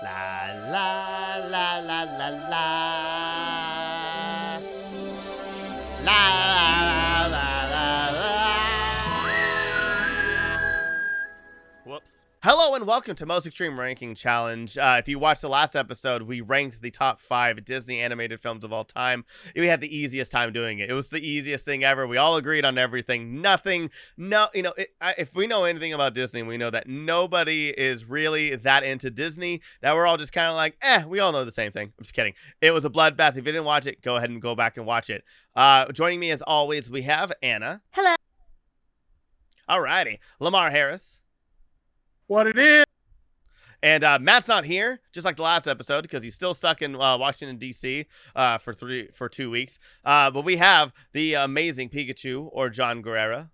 La la la la la la. La la la la. Whoops. Hello and welcome to Most Extreme Ranking Challenge. If you watched the last episode, we ranked the top 5 Disney animated films of all time. We had the easiest time doing it. It was the easiest thing ever. We all agreed on everything. If we know anything about Disney, we know that nobody is really that into Disney, that we're all just kind of like, we all know the same thing. I'm just kidding. It was a bloodbath. If you didn't watch it, go ahead and go back and watch it. Joining me as always, we have Anna. Hello. Alrighty. Lemar Harris. What it is? And Matt's not here, just like the last episode, because he's still stuck in Washington, D.C. for 2 weeks. But we have the amazing Pikachu, or John Guerra.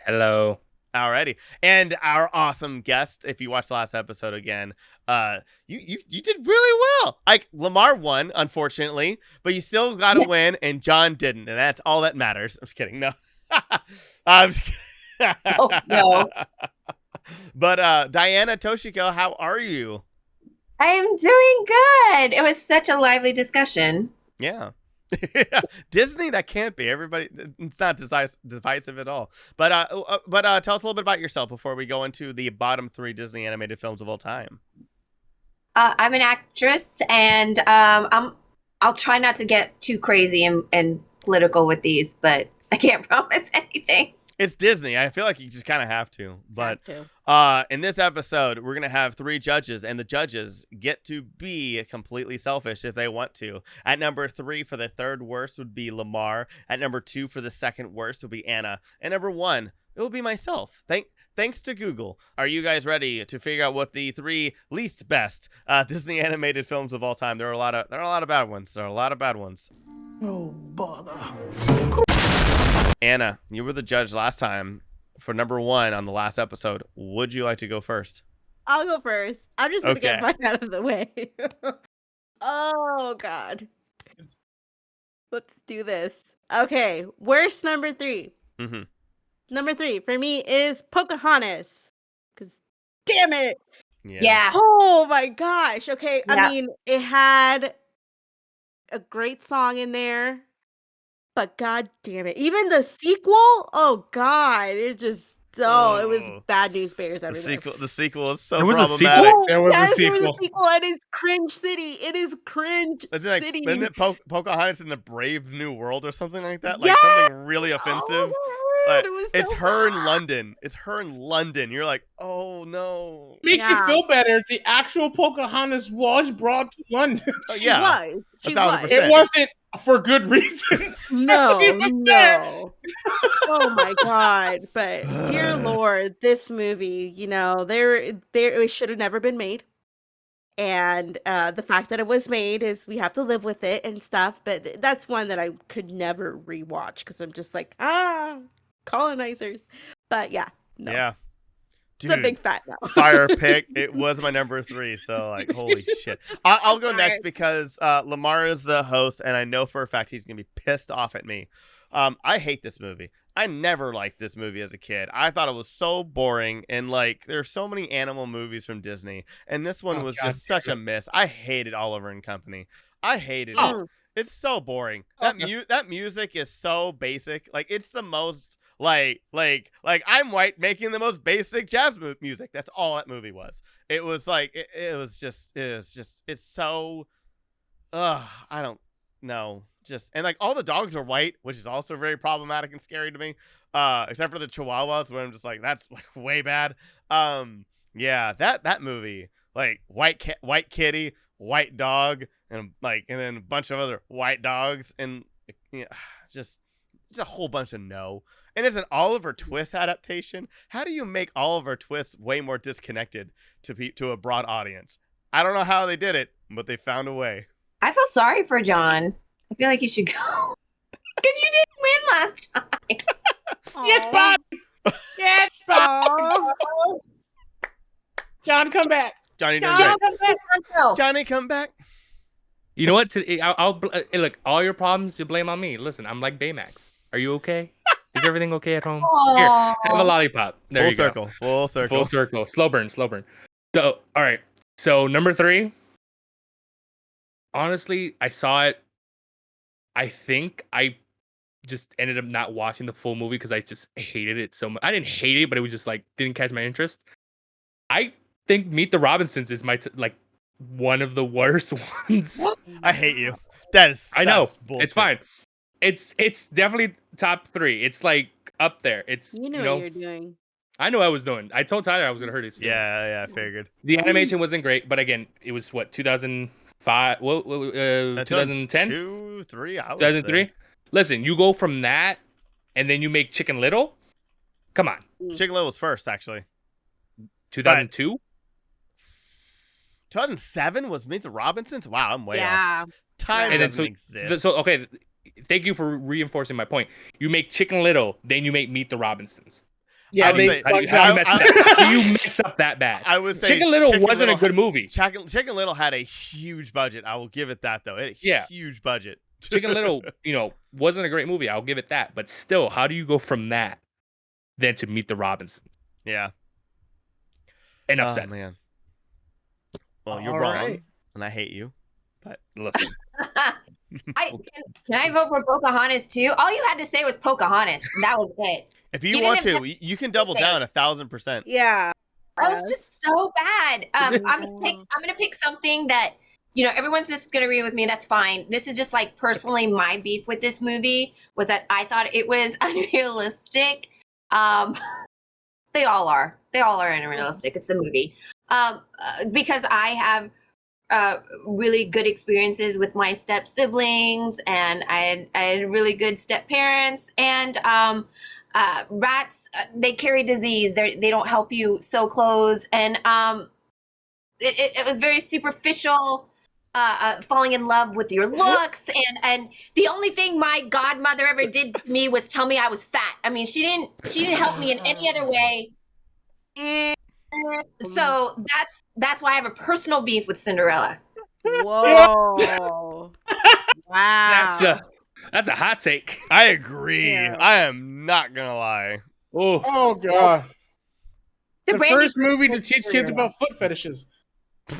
Hello. Alrighty. And our awesome guest, if you watched the last episode again, you did really well. Like, Lemar won, unfortunately, but you still got to win, and John didn't, and that's all that matters. I'm just kidding. No. I'm just kidding. Oh, no. But Diana, Toshiko, how are you? I am doing good. It was such a lively discussion. Yeah. Disney, that can't be. Everybody, it's not divisive at all. But tell us a little bit about yourself before we go into the bottom 3 Disney animated films of all time. I'm an actress, and I'll try not to get too crazy and political with these, but I can't promise anything. It's Disney. I feel like you just kind of have to. But in this episode, we're going to have 3 judges, and the judges get to be completely selfish if they want to. At number 3 for the third worst would be Lemar. At number 2 for the second worst would be Anna. And number 1, it will be myself. Thanks to Google. Are you guys ready to figure out what the 3 least best Disney animated films of all time? There are a lot of bad ones. Oh, bother. Anna, you were the judge last time for number 1 on the last episode. Would you like to go first? I'll go first. I'm just going to get mine out of the way. Oh, God. Let's do this. Okay. Worst number 3. Mm-hmm. Number 3 for me is Pocahontas. Because, damn it. Yeah. Oh, my gosh. Okay. Yeah. I mean, it had a great song in there. But god damn it. Even the sequel? Oh god. It was bad news bears everywhere. The sequel is so There was problematic. a sequel. There was a There sequel. was a sequel, and it's Cringe City. It is Cringe City. Isn't it Pocahontas in the Brave New World or something like that? Yes! Like something really offensive. It was so It's her in bad. London. It's her in London. You're like, oh no. Makes you feel better if the actual Pocahontas was brought to London. Oh, She yeah. was. She 1,000%. was. It wasn't for good reasons. No, It was there. no. Oh my god. But dear Lord, this movie, it should have never been made. And the fact that it was made is we have to live with it and stuff. But that's one that I could never rewatch because I'm just like, colonizers. But yeah, no. Yeah. It's a big fat no. Fire pick. It was my number 3, so like, holy shit. I'll go next because Lemar is the host, and I know for a fact he's gonna be pissed off at me. I hate this movie. I never liked this movie as a kid. I thought it was so boring, and like, there's so many animal movies from Disney, and this one was just such a miss. I hated Oliver and Company. I hated it. It's so boring. That music is so basic. Like, it's the most like I'm white making the most basic jazz music. That's all that movie was. It was like it's so I don't know. And like, all the dogs are white, which is also very problematic and scary to me. Except for the Chihuahuas, where I'm just like, that's like way bad. Yeah, that movie, like white kitty, white dog, and then a bunch of other white dogs, and just it's a whole bunch of no. And it's an Oliver Twist adaptation. How do you make Oliver Twist way more disconnected to a broad audience? I don't know how they did it, but they found a way. I feel sorry for John. I feel like you should go. Because you didn't win last time. Get Bob! Get Bob! John, come back. Johnny, John, come back. No. Johnny, come back. You know what? I'll look, all your problems you blame on me. Listen, I'm like Baymax. Are you okay? Is everything okay at home? Here, have a lollipop. There you go. Full circle. Full circle. Slow burn. So, all right. So number 3. Honestly, I saw it. I think I just ended up not watching the full movie because I just hated it so much. I didn't hate it, but it was just like didn't catch my interest. I think Meet the Robinsons is my like one of the worst ones. I hate you. That is. I know. Bullshit. It's fine. It's definitely top 3. It's like up there. It's You know what you're doing. I know what I was doing. I told Tyler I was gonna hurt his feelings. Yeah, I figured. The animation wasn't great, but again, it was what 2005, 2010, 2, 3, 2003. Listen, you go from that, and then you make Chicken Little. Come on, Chicken Little was first, actually. 2002. 2007 was Meet the Robinsons. Wow, I'm way Yeah. off. Time And then doesn't exist. so okay, thank you for reinforcing my point. You make Chicken Little, then you make Meet the Robinsons. Yeah, would they say- How do you I- mess up that bad? I would say Chicken Little wasn't a good movie. Chicken Little had a huge budget. I will give it that, though. It had a Yeah. huge budget. Chicken Little, wasn't a great movie. I'll give it that. But still, how do you go from that then to Meet the Robinsons? Yeah. Enough said. Man. Well, you're All wrong, right. and I hate you. Listen, Can I vote for Pocahontas too? All you had to say was Pocahontas. And that was it. If you You want didn't to, you can double down 1,000%. Yeah. That was just so bad. I'm gonna pick something that everyone's just gonna agree with me. That's fine. This is just like personally my beef with this movie was that I thought it was unrealistic. They all are. They all are unrealistic. It's a movie. Because I have really good experiences with my step siblings, and I had really good step parents, and rats, they carry disease. They don't help you sew clothes, and it was very superficial. Falling in love with your looks, and the only thing my godmother ever did to me was tell me I was fat. I mean, she didn't help me in any other way. So that's why I have a personal beef with Cinderella. Whoa. Wow. that's a hot take. I agree. Yeah. I am not going to lie. Oh god. The Brandy- first movie to teach kids about foot fetishes.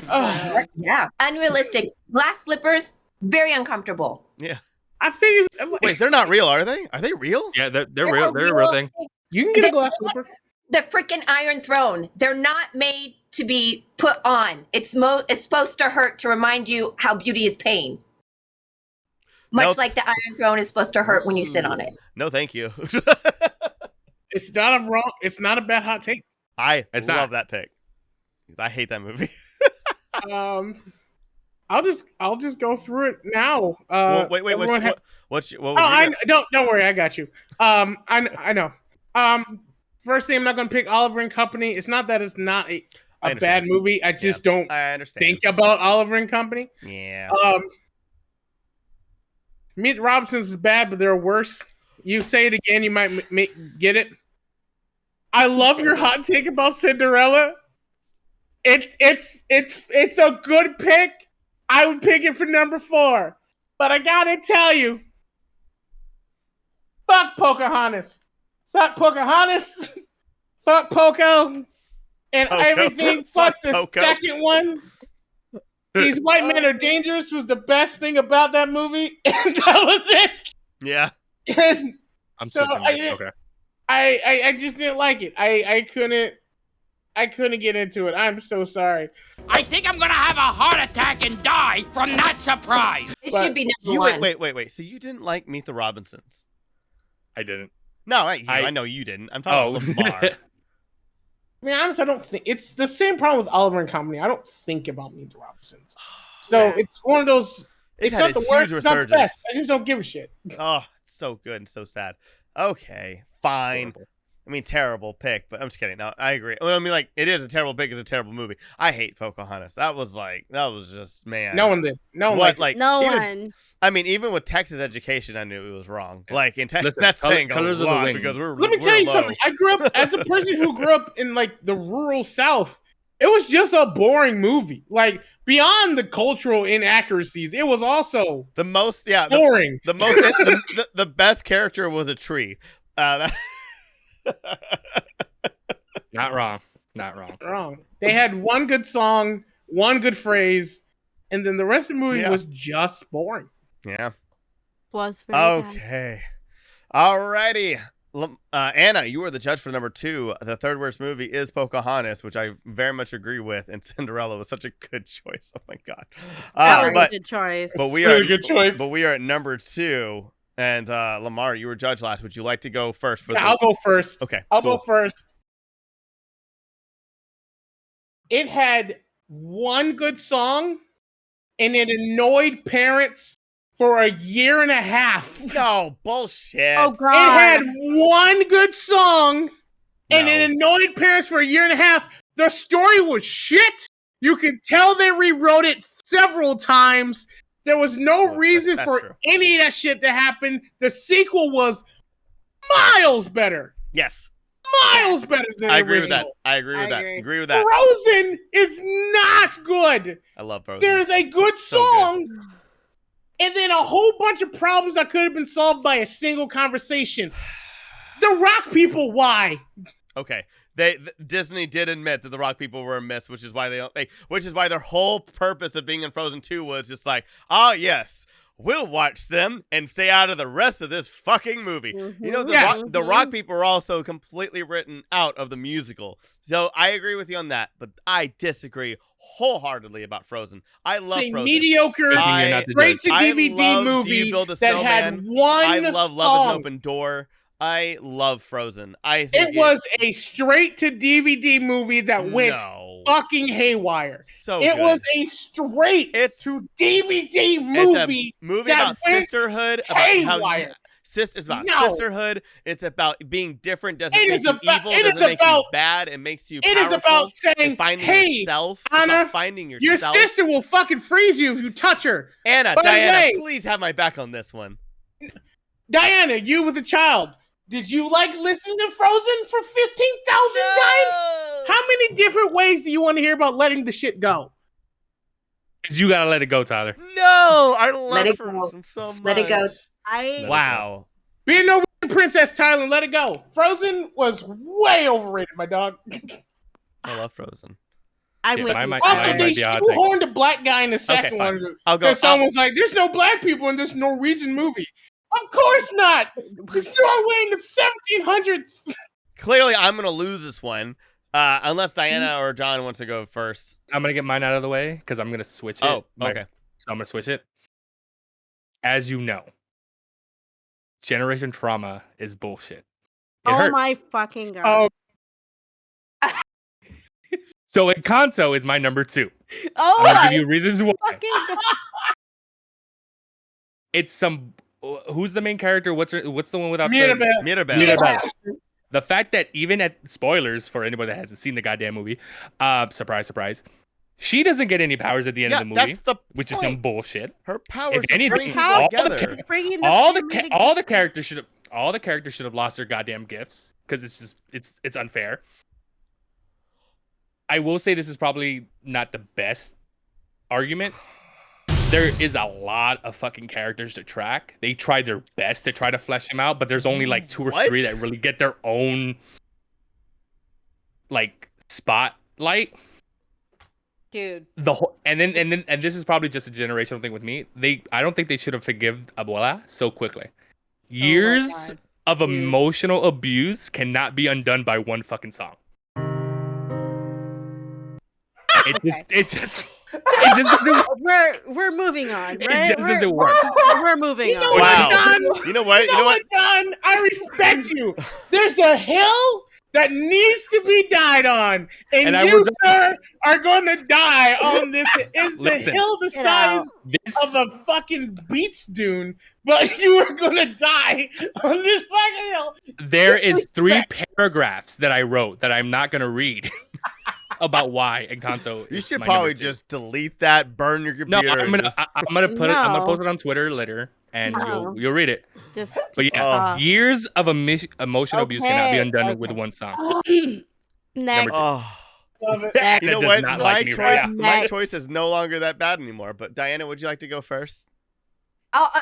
Ugh. Yeah, unrealistic. Glass slippers, very uncomfortable. Yeah. I figured Wait, they're not real, are they? Are they real? Yeah, they're real. They're a real thing. you can get a glass slipper. The freaking Iron Throne. They're not made to be put on. It's supposed to hurt to remind you how beauty is pain. Much Nope. like the Iron Throne is supposed to hurt when you sit on it. No, thank you. It's not a bad hot take. I It's love not. that pick. 'Cause I hate that movie. I'll just go through it now. Well, wait. everyone What would you don't worry, I got you. I know. First thing, I'm not gonna pick Oliver and Company. It's not that it's not I a understand. bad movie. I just don't I understand. think about Oliver and Company. Yeah. Meet the Robinsons is bad, but they're worse. You say it again, you might get it. I love your hot take about Cinderella. It's a good pick. I would pick it for number 4, but I gotta tell you, fuck Pocahontas, fuck Pocahontas, fuck Poco, and Poco. everything. Fuck the Poco. second one. These white men are dangerous was the best thing about that movie, and that was it. Yeah. And I'm So, switching. I- Okay. I just didn't like it. I couldn't get into it. I'm so sorry. I think I'm gonna have a heart attack and die from that surprise. It But should be number You one. wait. So you didn't like Meet the Robinsons? I didn't. No, I know you didn't. I'm talking about Lemar. I mean, honestly, I don't think it's the same problem with Oliver and Company. I don't think about Meet the Robinsons. So Man. it's one of those. It's had not a the huge worst. It's not the resurgence. best. I just don't give a shit. Oh, it's so good and so sad. Okay, fine. Horrible. I mean, terrible pick, but I'm just kidding. No, I agree. Well, I mean, like, it is a terrible pick. It's a terrible movie. I hate Pocahontas. That was just, man. No one did. No one What, liked it. like, No even, one. I mean, even with Texas education, I knew it was wrong. Like, in Texas, Listen, that's Color- saying a Colors of the lot Wind. because we're Let me tell you low. something. I grew up as a person who grew up in like the rural South. It was just a boring movie. Like beyond the cultural inaccuracies, it was also The most, yeah, boring. the best character was a tree. Not wrong. Not wrong. Wrong. They had one good song one good phrase, and then the rest of the movie Yeah. was just boring. Yeah. Was very bad. Okay. Alrighty. Anna, you were the judge for number 2. The third worst movie is Pocahontas, which I very much agree with, and Cinderella was such a good choice. Oh my god. That was but a good choice. but we Really are good choice. But we are at number 2, and Lemar, you were judge last. Would you like to go first? Yeah, I'll go first. Okay. I'll cool. go first. It had one good song, and it annoyed parents for a year and a half. No bullshit. Oh It god. had one good song, and No. it annoyed parents for a year and a half. The story was shit. You could tell they rewrote it several times. There was no Well, reason that's for true. any of that shit to happen. The sequel was miles better. Yes. Miles better than the I agree with that. original. I agree with I that. agree. Agree with that. Frozen is not good. I love Frozen. There's a good So good. song, and then a whole bunch of problems that could have been solved by a single conversation. The Rock people, why? Okay. Disney did admit that the Rock people were a miss, which is why which is why their whole purpose of being in Frozen 2 was just like, oh yes, we'll watch them and stay out of the rest of this fucking movie. You know, the Rock people were also completely written out of the musical. So I agree with you on that, but I disagree wholeheartedly about Frozen. I love A Frozen. mediocre, You're not the straight to I DVD love Do movie You Build a that had Snowman? one I love song. Love is an Open Door. I love Frozen. I think It was a straight to DVD movie that went no. fucking haywire. So It good. was a straight It's to DVD It's movie. a movie that about went sisterhood, about how haywire. it's about No. sisterhood. It's about being different. Doesn't It make is you about- evil. it is Doesn't make you about- bad. It makes you. It is powerful about saying, and finding hey, yourself. It's Anna, about finding your yourself. sister will fucking freeze you if you touch her. Anna, By the Diana, way- please have my back on this one. Diana, you with a child. Did you like listening to Frozen for 15,000 times? How many different ways do you want to hear about letting the shit go? You gotta let it go, Tyler. No, I love Let it go. Frozen so much. Let it go. Wow. Be a Norwegian princess, Tyler, let it go. Frozen was way overrated, my dog. I love Frozen. I'm Yeah, with mine you. might- Also, mine Tyler. they might be a hot take. shoehorned a black guy in the second fine. one. I'll go. Because someone was like, there's no black people in this Norwegian movie. Of course not. It's Norway in the 1700s. Clearly, I'm gonna lose this one, unless Diana or John wants to go first. I'm gonna get mine out of the way because I'm gonna switch it. Oh, okay. So I'm gonna switch it. As you know, generation trauma is bullshit. It Oh hurts. my fucking god. Oh, So Encanto is my number 2. Oh I'm gonna my give you reasons why. fucking god. It's some. Who's the main character? What's the one without Mirabel. Mirabel. Mirabel. The fact that even at spoilers for anybody that hasn't seen the goddamn movie, surprise, surprise, she doesn't get any powers at the end Yeah, of the movie, that's the which is some point. bullshit. Her powers If anything, bring people all the together. Bringing the All the family all the together. characters should have lost their goddamn gifts because it's unfair. I will say this is probably not the best argument. There is a lot of fucking characters to track. They try their best to try to flesh them out, but there's only like 2 or What? 3 that really get their own like spotlight. Dude. The whole and this is probably just a generational thing with me. I don't think they should have forgiven Abuela so quickly. Years God. of Dude. emotional abuse cannot be undone by one fucking song. It just doesn't. We're moving on. It Right? just doesn't work. We're moving You know on. Wow. what, John? You know what? You know what, John? I respect you. There's a hill that needs to be died on, and I you, was- sir, are going to die on this. It's the Listen. hill the Get out. size This of a fucking beach dune, but you are going to die on this fucking hill. there is 3 paragraphs that I wrote that I'm not gonna read about why Encanto. You is should my probably number 2. just delete that, burn your No, computer. I'm and gonna just- I'm gonna put it. I'm gonna No. post it on Twitter later, and No. you'll read it. Just, But yeah, Oh. years of emotional abuse cannot be Okay, undone with okay. one song. next. Oh. Love it. You Anna know does what? not My like me choice, right now. my Next. choice is no longer that bad anymore. But Diana, would you like to go first? I'm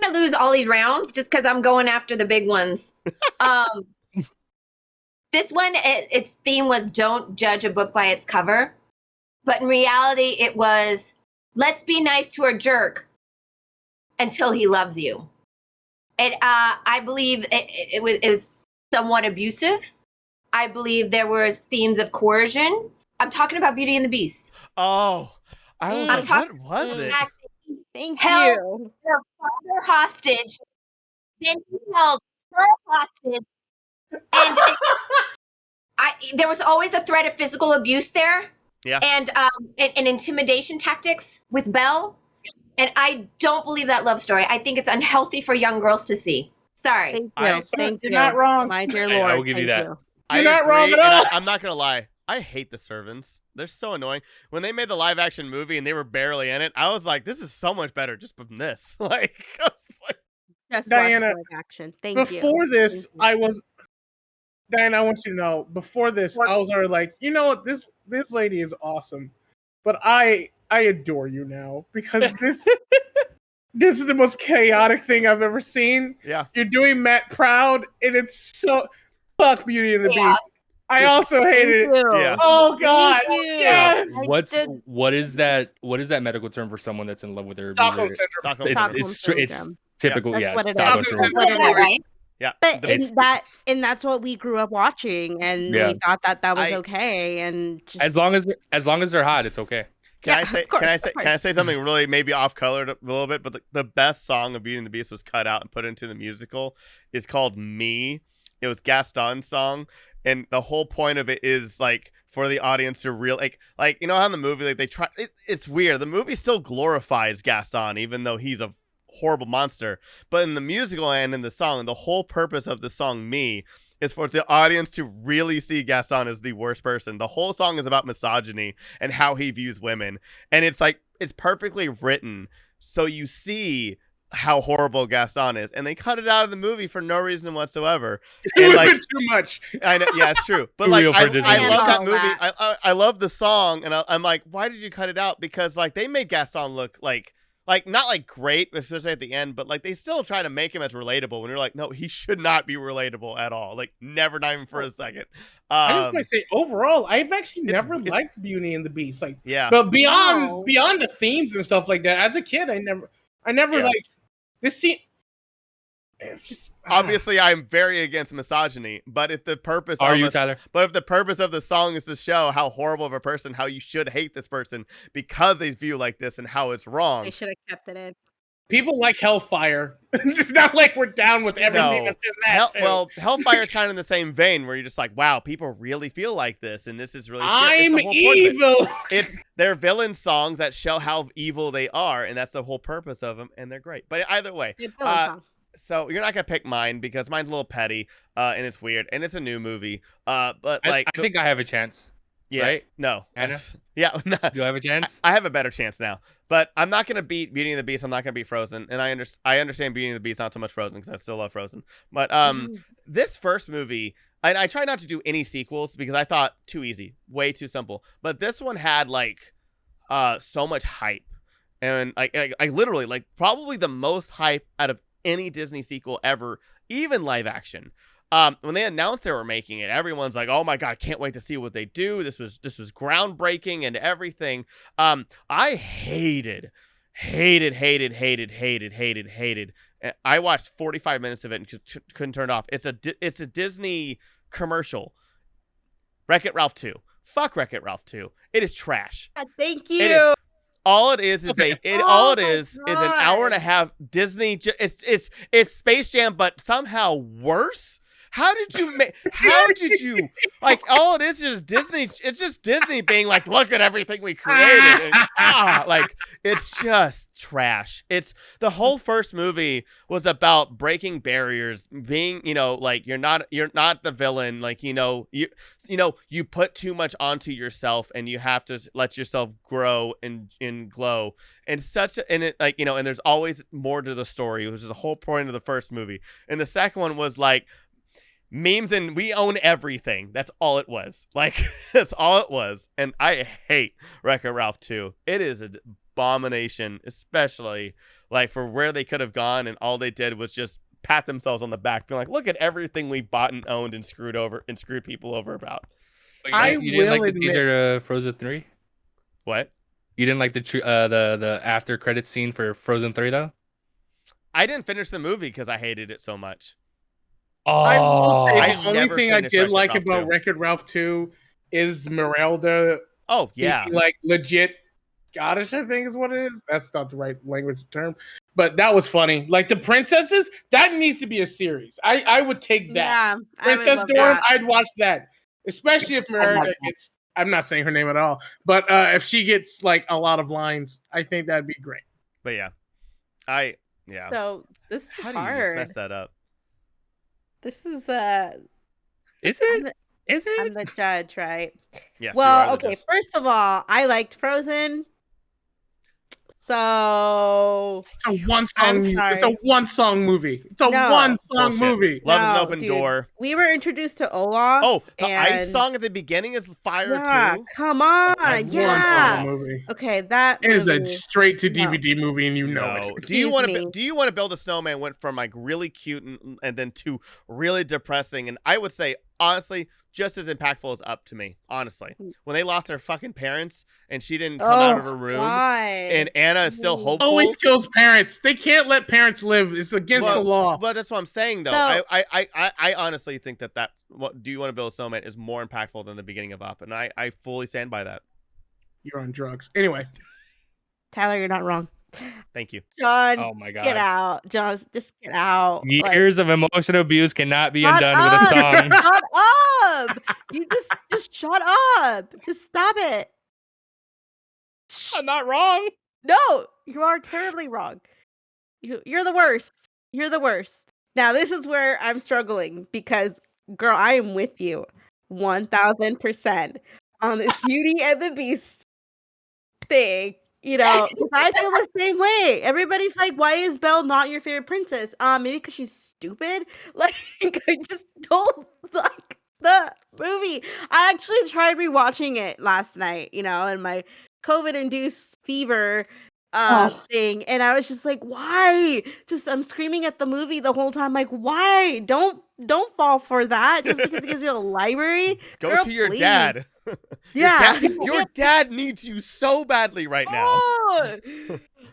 gonna lose all these rounds just because I'm going after the big ones. This one, its theme was "Don't judge a book by its cover," But in reality, it was, let's be nice to a jerk until he loves you. And I believe it was somewhat abusive. I believe there was themes of coercion. I'm talking about Beauty and the Beast. Oh, I was like, what was it? Thank Held you. her father hostage. Then he held her hostage. And there was always a threat of physical abuse there. Yeah. And intimidation tactics with Belle. And I don't believe that love story. I think it's unhealthy for young girls to see. Sorry. Thank you. Thank You're you. not wrong. My dear I Lord. will give you thank that. You're not wrong at and all. I'm not gonna lie. I hate the servants. They're so annoying. When they made the live action movie and they were barely in it, I was like, this is so much better just from this. Like, I was like, Just Diana, watch live action. Thank you. Before this, Thank you. I was Diana, I want you to know, before this, I was already like, you know what, this lady is awesome. But I adore you now because this is the most chaotic thing I've ever seen. yeah. You're doing Matt proud, and it's so fuck Beauty and the Yeah. Beast. I also hated it. Yeah. Oh God, you. yes. What is that medical term for someone that's in love with their Stockholm abuser? syndrome. Stockholm It's syndrome. it's typical. That's Yeah, what it's it is. Stockholm That's syndrome. what it That is. right? Yeah. But The- and that's what we grew up watching, and Yeah. we thought that was I- okay. And just As long as they're hot, it's okay. Can Yeah, I say? of course, Can I of say? course. Can I say something really maybe off colored a little bit? But the best song of Beauty and the Beast was cut out and put into the musical. It's called "Me." It was Gaston's song, and the whole point of it is like for the audience to like you know how in the movie like they try. It's weird. The movie still glorifies Gaston, even though he's a horrible monster. But in the musical and in the song, the whole purpose of the song "Me" is for the audience to really see Gaston as the worst person. The whole song is about misogyny and how he views women. And it's like, it's perfectly written. So you see how horrible Gaston is. And they cut it out of the movie for no reason whatsoever. It And would like, have been too much. I know, yeah, it's true. But Too like, real for I Disney love that movies. movie. I love the song. And I'm like, why did you cut it out? Because like, they made Gaston look like not like great, especially at the end, but like they still try to make him as relatable when you're like, no, he should not be relatable at all. Like never, not even for a second. I just want to say, overall, I've actually it's- never it's- liked Beauty and the Beast. Like, Yeah. but beyond No. beyond the themes and stuff like that, as a kid, I never Yeah. like this scene. It's just Obviously, I'm very against misogyny, but if the purpose Are of you, a- Tyler? But if the purpose of the song is to show how horrible of a person, how you should hate this person because they view like this and how it's wrong. they should have kept it in. people like Hellfire. It's not like we're down with everything No. that's in that. too. Well, Hellfire is kind of in the same vein where you're just like, wow, people really feel like this, and this is really scary. It's I'm the whole point of it. evil. It's they're villain songs that show how evil they are, and that's the whole purpose of them, and they're great. But either way, Good villain song. so you're not gonna pick mine because mine's a little petty, and it's weird, and it's a new movie. But I like, think I have a chance. yeah, right? no, Anna? yeah, no, Do I have a chance? I have a better chance now, but I'm not gonna beat Beauty and the Beast. I'm not gonna beat Frozen, and I understand Beauty and the Beast, not so much Frozen because I still love Frozen. But this first movie, and I try not to do any sequels because I thought too easy, way too simple. But this one had like so much hype, and I literally like probably the most hype out of any Disney sequel ever, even live action. When they announced they were making it, everyone's like, "Oh my god, I can't wait to see what they do." This was groundbreaking and everything. I hated. I watched 45 minutes of it and couldn't turn it off. It's a Disney commercial. Wreck-It Ralph 2. Fuck Wreck-It Ralph 2. It is trash. Thank It you. is all it is Okay. all Oh it my is an hour and a God. half Disney. It's Space Jam, but somehow worse. How did you like? All it is just Disney. It's just Disney being like, look at everything we created. And, like it's just trash. It's the whole first movie was about breaking barriers, being like you're not the villain. Like you put too much onto yourself, and you have to let yourself grow and glow. And and there's always more to the story, which is the whole point of the first movie. And the second one was like memes and we own everything. That's all it was. Like that's all it was. And I hate Wreck-It Ralph 2. It is an abomination, especially like for where they could have gone, and all they did was just pat themselves on the back, being like, look at everything we bought and owned and screwed people over about. But I you didn't like will the admit- teaser to Frozen 3? What? You didn't like the after credit scene for Frozen 3 though? I didn't finish the movie because I hated it so much. I will say I the only never thing I finished did Wreck-It like Ralph about 2. Wreck-It Ralph 2 is Merelda Oh yeah, being like legit Scottish, I think is what it is. That's not the right language term. But that was funny. Like the princesses, that needs to be a series. I would take that. Yeah, Princess Dorm, that. I'd watch that. Especially if Merelda gets, I'm not saying her name at all, but if she gets like a lot of lines, I think that'd be great. but yeah. So this is How do you hard. just mess that up? This is Is I'm it? the, I'm the judge, right? Yes. Well, okay. First of all, I liked Frozen. So It's a one song. It's a sorry. one song movie. It's a No. one song Bullshit. movie. Love is an No, open dude. door. We were introduced to Olaf. Oh, the ice and- song at the beginning is fire Yeah, too. come on. One Yeah. song movie. Okay, that It is a movie. straight to No. DVD movie, and you know No. it. Do you Excuse want me. to? Do you want to build a snowman? Went from like really cute and then to really depressing, and I would say honestly, just as impactful as Up to me. Honestly, when they lost their fucking parents and she didn't come out of her room, God. and Anna is still hopeful. Always kills parents. They can't let parents live. It's against the law. Well, that's what I'm saying though. So- I honestly think that what do you want to build a snowman is more impactful than the beginning of Up, and I fully stand by that. You're on drugs. Anyway, Tyler, you're not wrong. Thank you. John, Oh my god. get out. John, just get out. Like, Years of emotional abuse cannot be shut undone with a up. song. Shut up. You just shut up. Just stop it. I'm not wrong. No, you are terribly wrong. You're the worst. You're the worst. Now, this is where I'm struggling because, girl, I am with you 1000% on this Beauty and the Beast thing. You know, 'cause I feel the same way. Everybody's like, why is Belle not your favorite princess? Maybe because she's stupid. Like, I just don't like the movie. I actually tried rewatching it last night, you know, and my COVID-induced fever thing, and I was just like, why? I'm screaming at the movie the whole time, like, why? Don't fall for that just because it gives you a library. Go Girl, to your please. dad. Yeah. Your dad needs you so badly right now.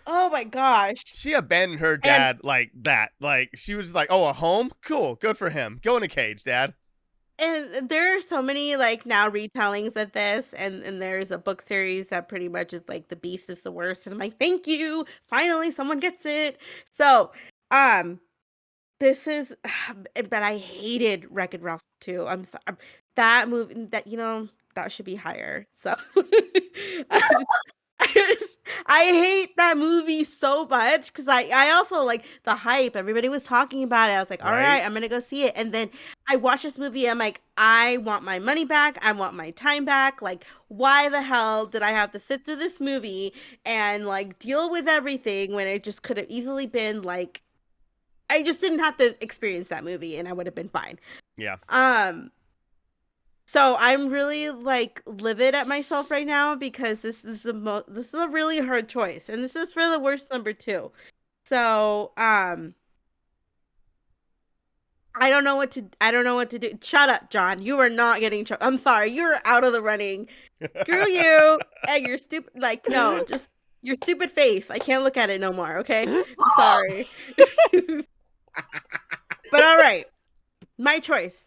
Oh my gosh. She abandoned her dad like that. Like she was like, "Oh, a home? Cool, good for him. Go in a cage, Dad." And there are so many like now retellings of this, and there's a book series that pretty much is like the Beast is the worst, and I'm like, thank you, finally someone gets it. So, this is, but I hated Wreck-It Ralph 2. That movie that that should be higher. So, I hate that movie so much because I also like the hype. Everybody was talking about it. I was like, all right, I'm gonna go see it. And then I watched this movie. I'm like, I want my money back. I want my time back. Like, why the hell did I have to sit through this movie and like deal with everything when it just could have easily been like, I just didn't have to experience that movie and I would have been fine. Yeah. So I'm really like livid at myself right now because this is a really hard choice, and this is for the worst number 2. So I don't know what to do. Shut up, John. You are not getting. I'm sorry. You're out of the running. Screw you and your stupid. Like no, just your stupid face. I can't look at it no more. Okay. I'm sorry. But all right, my choice.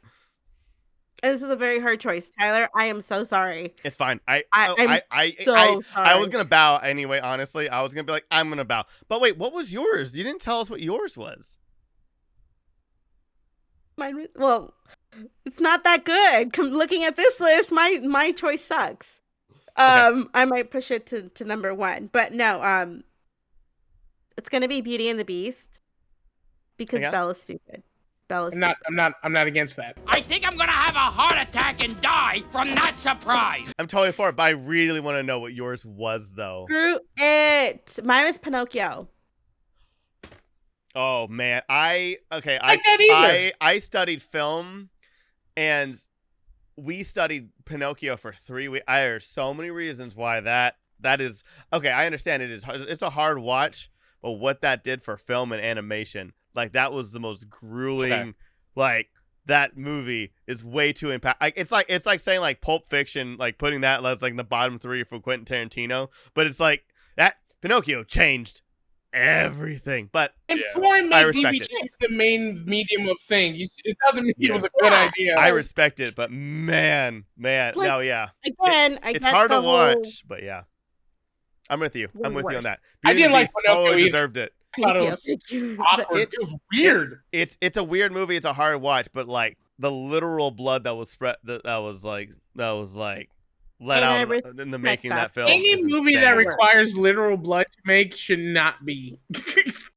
And this is a very hard choice, Tyler. I am so sorry. It's fine. I'm I sorry. was gonna bow anyway. Honestly, I was gonna be like, I'm gonna bow. But wait, what was yours? You didn't tell us what yours was. Well, it's not that good. Looking at this list, my choice sucks. Okay. I might push it to number 1, but no. It's gonna be Beauty and the Beast because Yeah. Bella's stupid. I'm not against that. I think I'm gonna have a heart attack and die from that surprise. I'm totally for it, but I really want to know what yours was, though. Screw it. Mine was Pinocchio. Oh man, I studied film, and we studied Pinocchio for 3 weeks. There are so many reasons why that is okay. I understand it's a hard watch, but what that did for film and animation, like that was the most grueling. Okay. Like that movie is way too It's like saying like Pulp Fiction, like putting that as like the bottom 3 for Quentin Tarantino. But it's like that Pinocchio changed everything. But Porn I made respect DVD it. the main medium of thing. It doesn't mean it was a good idea. I respect it, but man, Like, no, yeah. Again, I It's get hard the to whole- watch, but yeah. I'm with you. I'm with you on worst. that. I Beauty didn't and the like Beast Pinocchio totally either. deserved it. I thought it was Thank you. awkward. It's- It was weird. It's a weird movie. It's a hard watch, but like the literal blood that was spread that was like let And I out in the making that. that film. Any is movie insane. that requires literal blood to make should not be.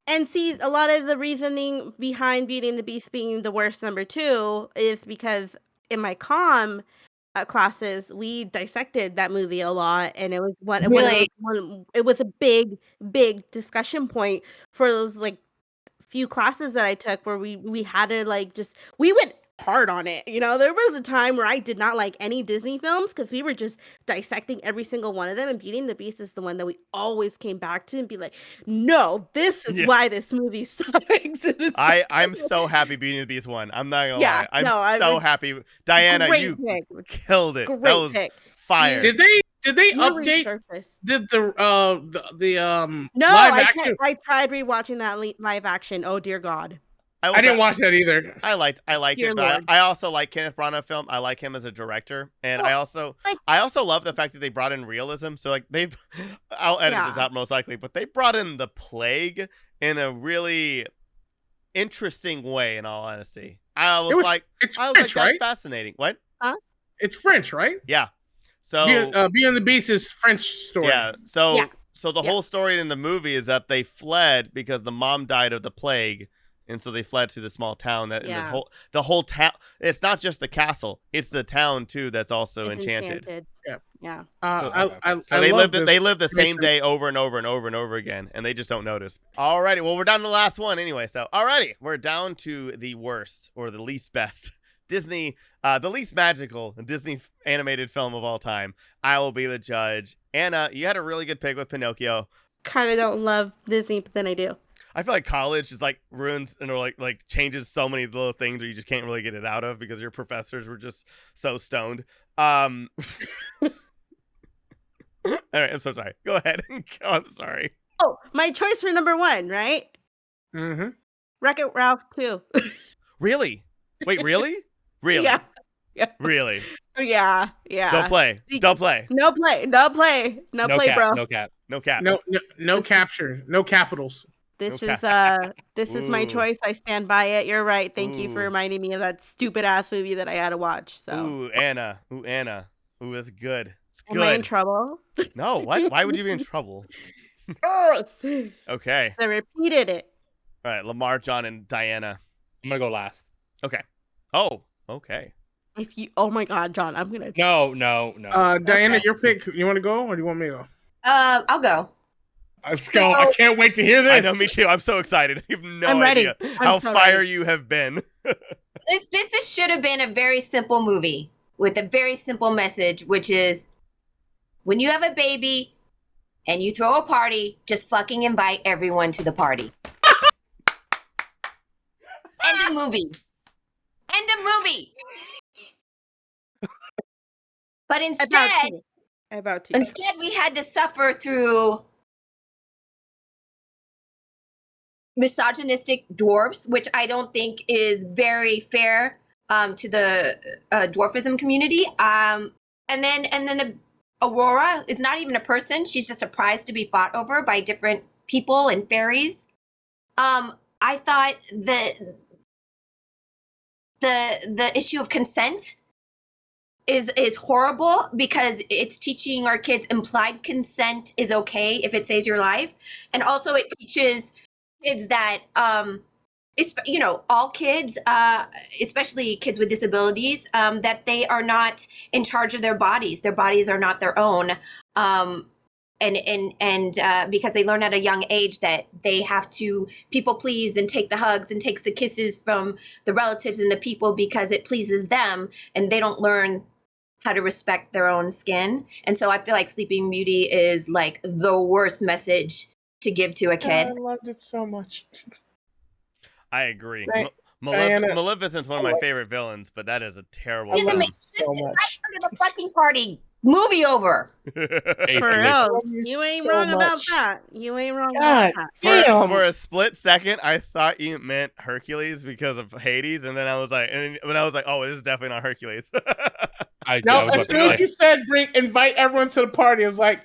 And see, a lot of the reasoning behind Beauty and the Beast being the worst number 2 is because in my comm classes, we dissected that movie a lot, and it was it was a big discussion point for those like few classes that I took where we had to like we went hard on it. You know, there was a time where I did not like any Disney films because we were just dissecting every single one of them, and Beauty and the Beast is the one that we always came back to and be like, no, this is why this movie sucks. I'm so happy Beauty and the Beast won. I'm not gonna lie. I'm so happy. Diana, you killed it. Great that was pick. fire. Did they update? Resurface. Did the No, live action? I tried rewatching that live action. Oh dear God. I didn't watch that either. I liked Dear it, but Lord. I also like Kenneth Branagh film. I like him as a director, and I also love the fact that they brought in realism. So like I'll edit this out most likely, but they brought in the plague in a really interesting way. In all honesty, It's French, that's right? fascinating. What? It's French, right? Yeah. So Beauty and the Beast is French story. yeah. So the whole story in the movie is that they fled because the mom died of the plague. And so they fled to the small town the whole town. It's not just the castle; it's the town too that's also enchanted. Yeah. So they live the same day over and over and over and over again, and they just don't notice. Alrighty, well we're down to the last one anyway. So alrighty, we're down to the worst or the least best Disney, the least magical Disney animated film of all time. I will be the judge. Anna, you had a really good pick with Pinocchio. Kind of don't love Disney, but then I do. I feel like college just like ruins and like changes so many little things where you just can't really get it out of because your professors were just so stoned. All right, I'm so sorry. Go ahead. I'm sorry. Oh, my choice for number 1, right? Mm-hmm. Wreck-It Ralph 2. Really? Wait, really? Really? Yeah. Really? Yeah. Don't play. No play, bro. No cap. No cap. No capture. No capitals. This Okay. is my Ooh. choice. I stand by it. You're right. Thank you for Ooh. reminding me of that stupid ass movie that I had to watch. So Ooh, Anna. Ooh, it's good. It's good. am I in trouble? No, what? Why would you be in trouble? Yes. Okay. I repeated it. All right, Lemar, John, and Diana. I'm gonna go last. Okay. Oh, okay. Oh my God, John, I'm gonna. No. Diana, Okay. your pick. You want to go or do you want me to go? I'll go. Let's go. I can't wait to hear I this. know, me too. I'm so excited. I have no I'm ready. idea I'm how so fire ready. you have been. This should have been a very simple movie with a very simple message, which is when you have a baby and you throw a party, just fucking invite everyone to the party. End of movie. End of movie. But About to. instead we had to suffer through misogynistic dwarfs, which I don't think is very fair to the dwarfism community. And then Aurora is not even a person; she's just a prize to be fought over by different people and fairies. I thought the issue of consent is horrible because it's teaching our kids implied consent is okay if it saves your life, and also it teaches kids that all kids, especially kids with disabilities, that they are not in charge of their bodies. Their bodies are not their own, and because they learn at a young age that they have to people please and take the hugs and takes the kisses from the relatives and the people because it pleases them, and they don't learn how to respect their own skin. And so I feel like Sleeping Beauty is like the worst message to give to a kid. I loved it so much. I agree. Right. Diana, Maleficent's one of my favorite villains, but that is a terrible I He's love film. him so much. Under the fucking party. Movie over. For Basically. real. love you You ain't so wrong about much. that. You ain't wrong God about that. damn. For a split second, I thought you meant Hercules because of Hades, and then I was like, oh, this is definitely not Hercules. I No, was as about soon to as you said invite everyone to the party, I was like,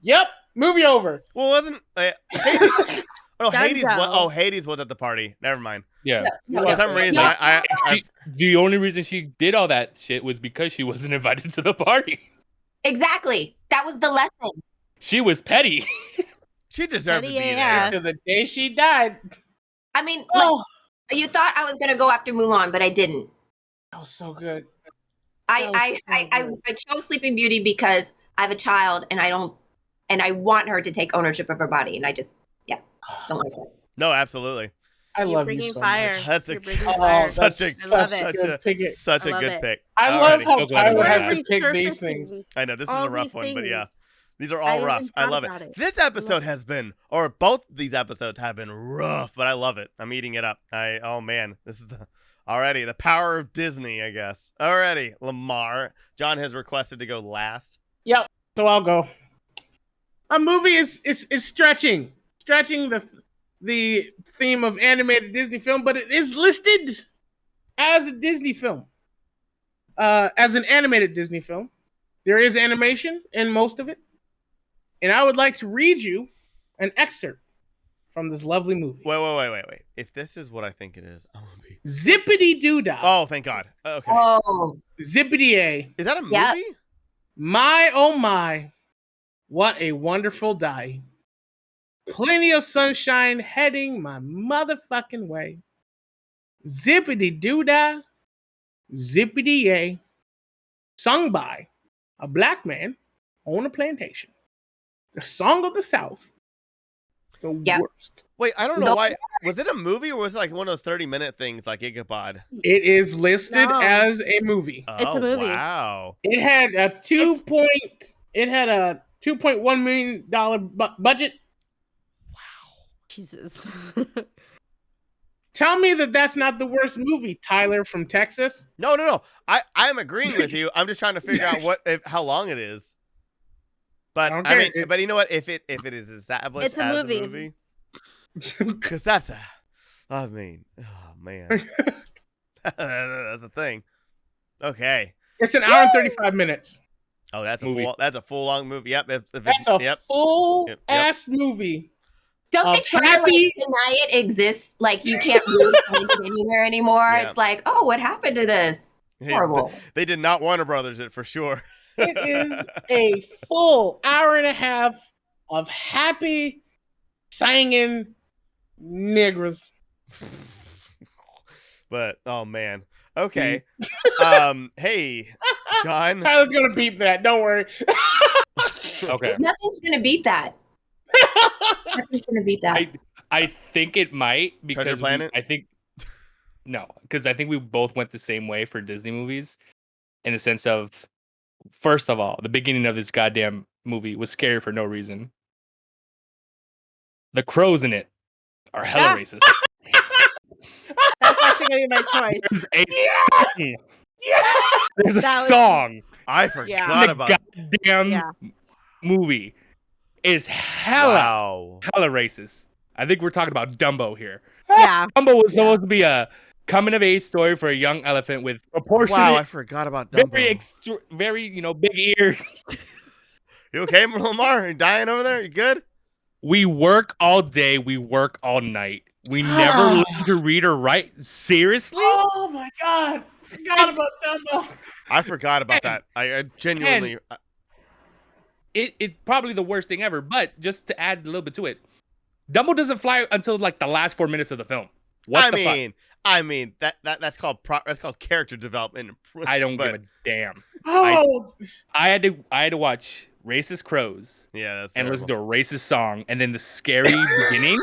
yep, movie over. Well, wasn't Hades? Oh, Hades. Dunzo. Hades was at the party. Never mind. yeah. No, For some reason, Yeah. The only reason she did all that shit was because she wasn't invited to the party. Exactly. That was the lesson. She was petty. she deserved to be Petty there. AF. To the day she died. I mean, Oh, you thought I was gonna go after Mulan, but I didn't. that was so good. I chose Sleeping Beauty because I have a child and I want her to take ownership of her body, and I just don't like that. No, absolutely. I You're love bringing you so fire. much. That's You're a bringing Oh, fire. such a I love such it. good pick. such I a love good it. pick. I Alrighty. love how So glad Tyler about has that. to pick these things. I know this is All a rough these one, but yeah, things. these are I all even rough. I thought love it. about it. This episode has been, or both these episodes have been rough, but I love it. I'm eating it up. Oh man, this is the power of Disney, I guess. Alrighty, Lemar. John has requested to go last. Yep. So I'll go. A movie is stretching the theme of animated Disney film, but it is listed as a Disney film, as an animated Disney film. There is animation in most of it, and I would like to read you an excerpt from this lovely movie. Wait. If this is what I think it is, I'm gonna be. Zippity doo dah. Oh, thank God. Okay. Oh, Zippity a. Is that a movie? Yeah. My oh my, what a wonderful day. Plenty of sunshine heading my motherfucking way. Zippity doo dah, zippity yay. Sung by a black man on a plantation. The song of the South. The Yeah. worst. Wait, I don't know No. why. Was it a movie or was it like one of those 30-minute things like Ichabod? It is listed No. as a movie. Oh, a movie. Wow. It had a $2.1 million budget. Jesus. Tell me that that's not the worst movie, Tyler from Texas. No. I'm agreeing with you. I'm just trying to figure out how long it is. But I Okay, mean, but you know what? If it is established It's a as movie. a movie, because that's oh man, that's a thing. Okay. It's an hour and 35 minutes. Oh, that's Movie. a full long movie. Yep. That's a Yep. full Yep. ass movie. don't they try to like happy- deny it exists? Like you can't really find it anywhere anymore. Yeah. It's like, oh, what happened to this? Horrible. They did not Warner Brothers it for sure. It is a full hour and a half of happy singing niggers. But oh man. Okay. Hey, John. Tyler's gonna beep that. Don't worry. Okay. Nothing's gonna beat that. Nothing's gonna beat that. I think it might Treasure because Planet? I think we both went the same way for Disney movies, in the sense of, first of all, the beginning of this goddamn movie was scary for no reason. The crows in it are hella Ah. racist. That's actually gonna be my choice. There's a song. There's a That was- song. I Yeah. forgot The about goddamn Yeah. movie is hella Wow. racist. I think we're talking about Dumbo here. Yeah. Dumbo was supposed to be a coming of age story for a young elephant with proportionate, Wow, I forgot about Dumbo. very big ears. You okay, Lemar? You dying over there? You good? We work all day. We work all night. We never learn to read or write. Seriously? Oh my god! Forgot about Dumbo. I forgot about that. I genuinely. It's probably the worst thing ever. But just to add a little bit to it, Dumbo doesn't fly until like the last 4 minutes of the film. What the fuck? I mean that's called character development. I don't but, give a damn. Oh, I had to watch Racist Crows Yeah, that's and terrible. listen to a racist song, and then the scary beginning.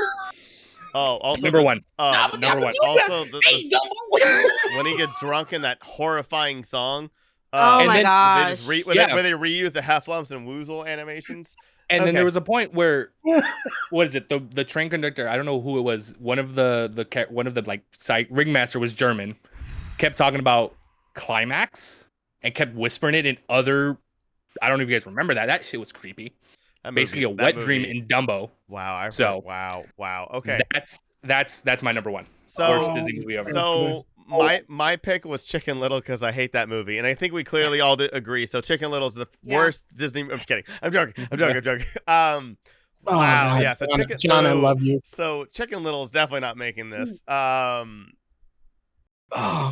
Oh, also Number one. number one. Also, hey, Dumbo. when he gets drunk in that horrifying song. Oh and my then gosh. Where they reuse the Hefflumps and Woozle animations. And then Okay. there was a point where, what is it? The train conductor, I don't know who it was. One of the like site ringmaster was German, kept talking about climax and kept whispering it in other. I don't know if you guys remember that. That shit was creepy. That movie- Basically, a that wet movie- dream in Dumbo. Wow. So- Wow. Okay. That's my number one. So Worst Disney movie ever. So my pick was Chicken Little because I hate that movie, and I think we clearly all agree. So Chicken Little is the worst Disney. I'm just kidding. I'm joking. Wow. God, Yeah. So John, I love you. So Chicken Little is definitely not making this.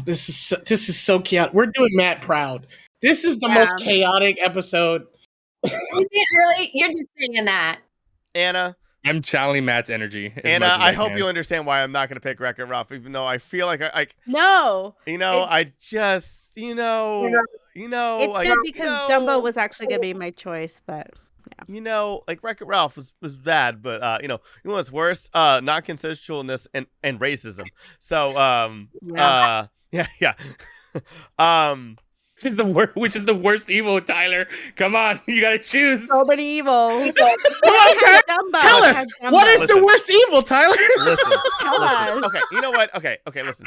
This is so chaotic. We're doing Matt proud. This is the most chaotic episode. Is it really? You're just saying that. Anna. I'm channeling Matt's energy. Anna, I hope you understand why I'm not going to pick Wreck-It Ralph, even though I feel like No. I just, It's like, good because Dumbo was actually going to be my choice, but like Wreck-It Ralph was bad, but you know what's worse? Non-consensualness and racism. So, yeah. Which is the worst evil, Tyler? Come on, you gotta choose. so many evils. Come on, Dumbo. tell us what is the worst evil, Tyler? Listen. us. Okay, you know what? Okay, listen.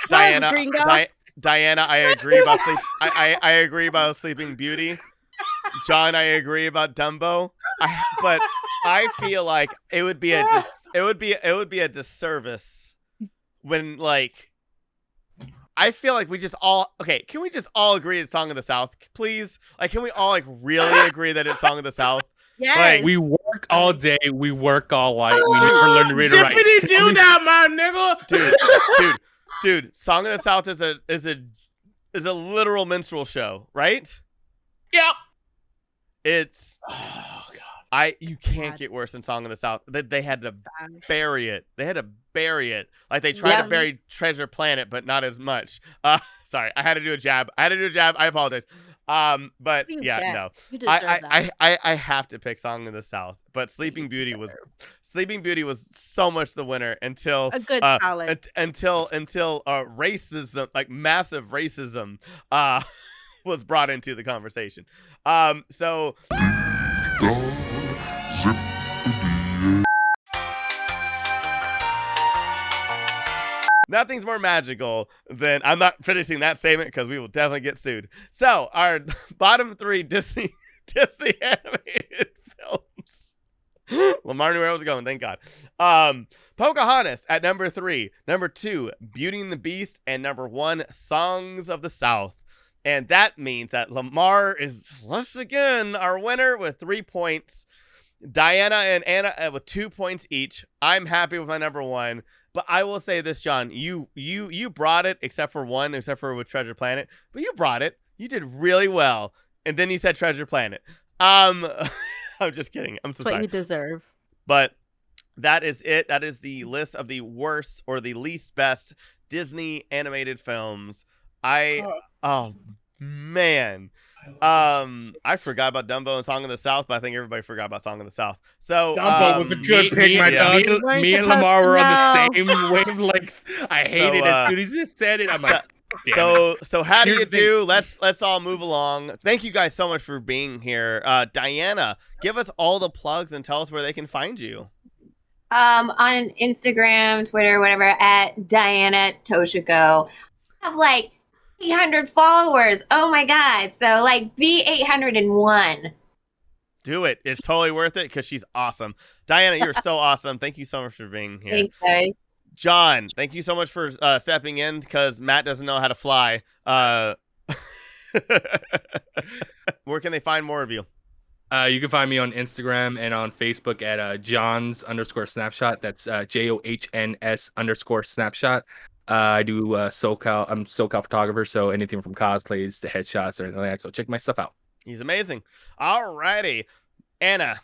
Tell us, Diana, gringo. Diana, I agree about I agree about Sleeping Beauty. John, I agree about Dumbo. But I feel like it would be a disservice when like. I feel like we just all can we just all agree it's Song of the South, please? Like, can we all like really agree that it's Song of the South? Yes. Like, We work all day. We work all night. We never learn to read or write. Zippity do that, my nigga. dude, Song of the South is a literal minstrel show, right? Yep. It's Oh god. you can't get worse than Song of the South. They had to bury it. Like they tried to bury Treasure Planet, but not as much. Sorry, I had to do a jab. I apologize. But You yeah, get- no. You deserve that. I have to pick Song of the South, but Sleeping Beauty was so much the winner until A good solid. until racism, like massive racism, was brought into the conversation. So. Nothing's more magical than I'm not finishing that statement because we will definitely get sued. So our bottom 3 Disney animated films. Lemar knew where I was going, thank God. Pocahontas at number 3, number 2, Beauty and the Beast, and number 1, Songs of the South. And that means that Lemar is once again our winner with 3 points. Diana and Anna with 2 points each. I'm happy with my number 1. But I will say this, John, you brought it, except for with Treasure Planet. But you brought it. You did really well. And then you said Treasure Planet. I'm just kidding. I'm so That's what sorry. you deserve. But that is it. That is the list of the worst or the least best Disney animated films. Oh man. I forgot about Dumbo and Song of the South, but I think everybody forgot about Song of the South. So Dumbo was a good pick, my dog. Me and Lemar were on the same wave. Like I hate it as soon as you said it. I'm like, damn it. So how do Here's you the thing. do? Let's all move along. Thank you guys so much for being here. Diana, give us all the plugs and tell us where they can find you. On Instagram, Twitter, whatever, at Diana Toshiko. I have like 800 followers. Oh my God. So like be 801. Do it. It's totally worth it because she's awesome. Diana, you're so awesome. Thank you so much for being here. Thanks, guys. John, thank you so much for stepping in because Matt doesn't know how to fly. Where can they find more of you? You can find me on Instagram and on Facebook at Johns_snapshot. That's JOHNS_snapshot. I do SoCal. I'm SoCal photographer, so anything from cosplays to headshots or anything like that. So check my stuff out. He's amazing. Alrighty. Anna.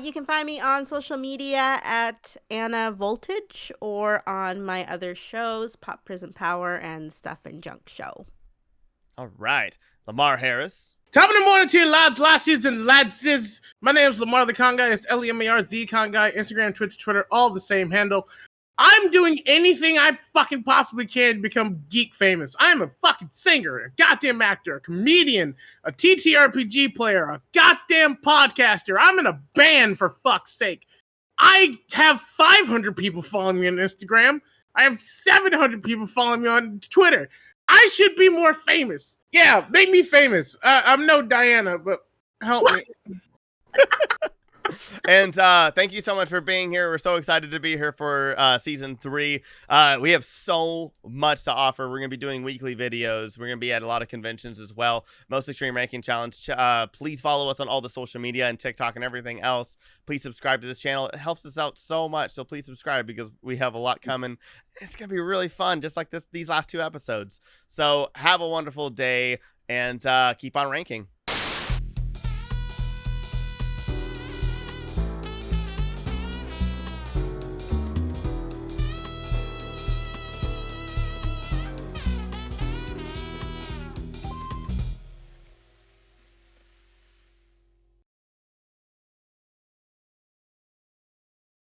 You can find me on social media at Anna Voltage or on my other shows, Pop Prism Power and Stuff and Junk Show. All right. Lemar Harris. Top of the morning to you, lads, lassies, and ladses. My name is LemartheConGuy. It's LemartheConGuy. Instagram, Twitch, Twitter, all the same handle. I'm doing anything I fucking possibly can to become geek famous. I'm a fucking singer, a goddamn actor, a comedian, a TTRPG player, a goddamn podcaster. I'm in a band, for fuck's sake. I have 500 people following me on Instagram. I have 700 people following me on Twitter. I should be more famous. Yeah, make me famous. I'm no Diana, but help me. And thank you so much for being here. We're so excited to be here for season 3. We have so much to offer. We're going to be doing weekly videos. We're going to be at a lot of conventions as well. Most Extreme Ranking Challenge. Please follow us on all the social media and TikTok and everything else. Please subscribe to this channel. It helps us out so much. So please subscribe because we have a lot coming. It's going to be really fun, just like these last 2 episodes. So have a wonderful day and keep on ranking.